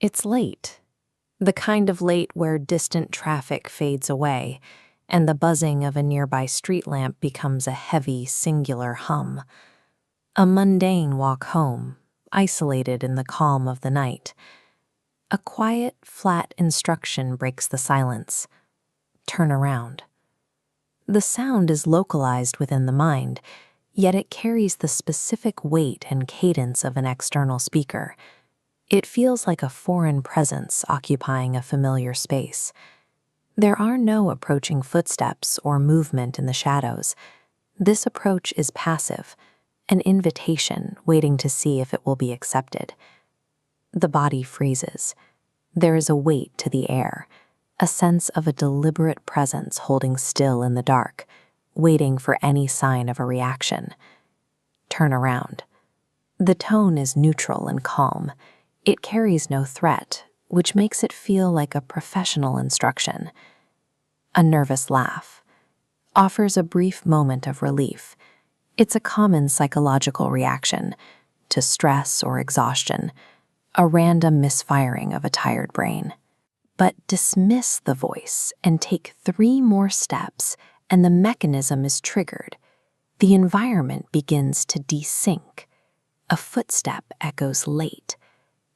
It's late. The kind of late where distant traffic fades away, and the buzzing of a nearby street lamp becomes a heavy, singular hum. A mundane walk home, isolated in the calm of the night. A quiet, flat instruction breaks the silence. Turn around. The sound is localized within the mind, yet it carries the specific weight and cadence of an external speaker. It feels like a foreign presence occupying a familiar space. There are no approaching footsteps or movement in the shadows. This approach is passive, an invitation waiting to see if it will be accepted. The body freezes. There is a weight to the air, a sense of a deliberate presence holding still in the dark, waiting for any sign of a reaction. Turn around. The tone is neutral and calm. It carries no threat, which makes it feel like a professional instruction. A nervous laugh offers a brief moment of relief. It's a common psychological reaction to stress or exhaustion, a random misfiring of a tired brain. But dismiss the voice and take 3 more steps, and the mechanism is triggered. The environment begins to desync. A footstep echoes late.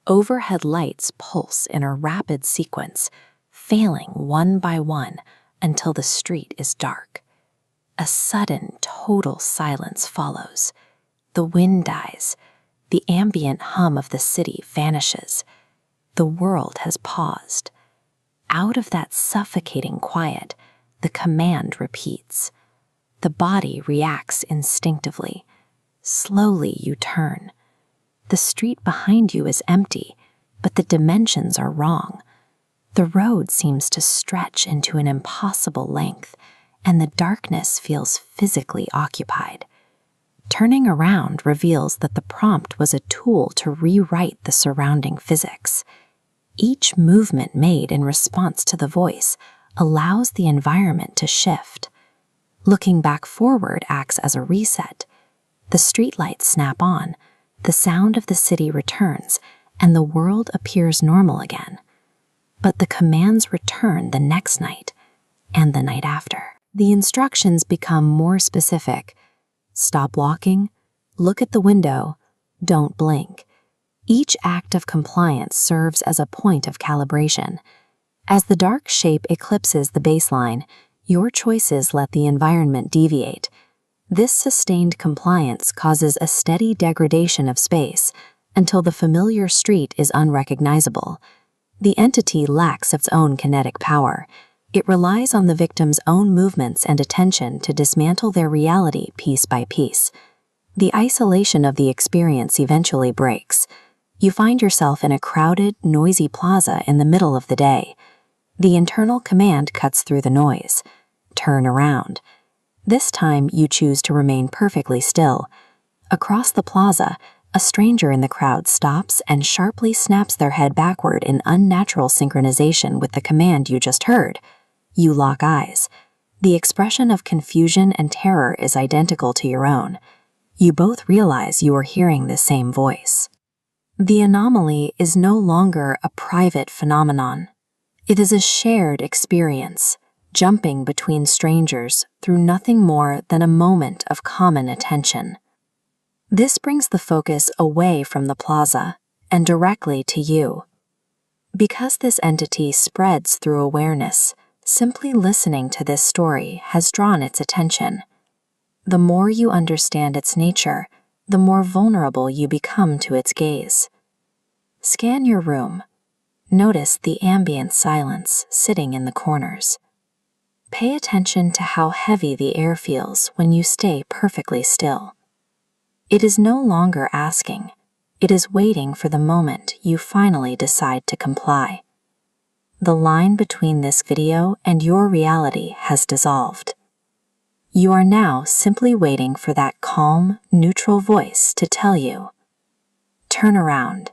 Overhead lights pulse in a rapid sequence, failing one by one until the street is dark. A sudden, total silence follows. The wind dies. The ambient hum of the city vanishes. The world has paused. Out of that suffocating quiet, the command repeats. The body reacts instinctively. Slowly you turn. The street behind you is empty, but the dimensions are wrong. The road seems to stretch into an impossible length, and the darkness feels physically occupied. Turning around reveals that the prompt was a tool to rewrite the surrounding physics. Each movement made in response to the voice allows the environment to shift. Looking back forward acts as a reset. The streetlights snap on. The sound of the city returns, and the world appears normal again. But the commands return the next night, and the night after. The instructions become more specific. Stop walking, look at the window, don't blink. Each act of compliance serves as a point of calibration. As the dark shape eclipses the baseline, your choices let the environment deviate. This sustained compliance causes a steady degradation of space until the familiar street is unrecognizable. The entity lacks its own kinetic power. It relies on the victim's own movements and attention to dismantle their reality piece by piece. The isolation of the experience eventually breaks. You find yourself in a crowded, noisy plaza in the middle of the day. The internal command cuts through the noise. Turn around. This time you choose to remain perfectly still. Across the plaza, a stranger in the crowd stops and sharply snaps their head backward in unnatural synchronization with the command you just heard. You lock eyes. The expression of confusion and terror is identical to your own. You both realize you are hearing the same voice. The anomaly is no longer a private phenomenon. It is a shared experience, jumping between strangers through nothing more than a moment of common attention. This brings the focus away from the plaza and directly to you. Because this entity spreads through awareness, simply listening to this story has drawn its attention. The more you understand its nature, the more vulnerable you become to its gaze. Scan your room. Notice the ambient silence sitting in the corners. Pay attention to how heavy the air feels when you stay perfectly still. It is no longer asking. It is waiting for the moment you finally decide to comply. The line between this video and your reality has dissolved. You are now simply waiting for that calm, neutral voice to tell you, turn around.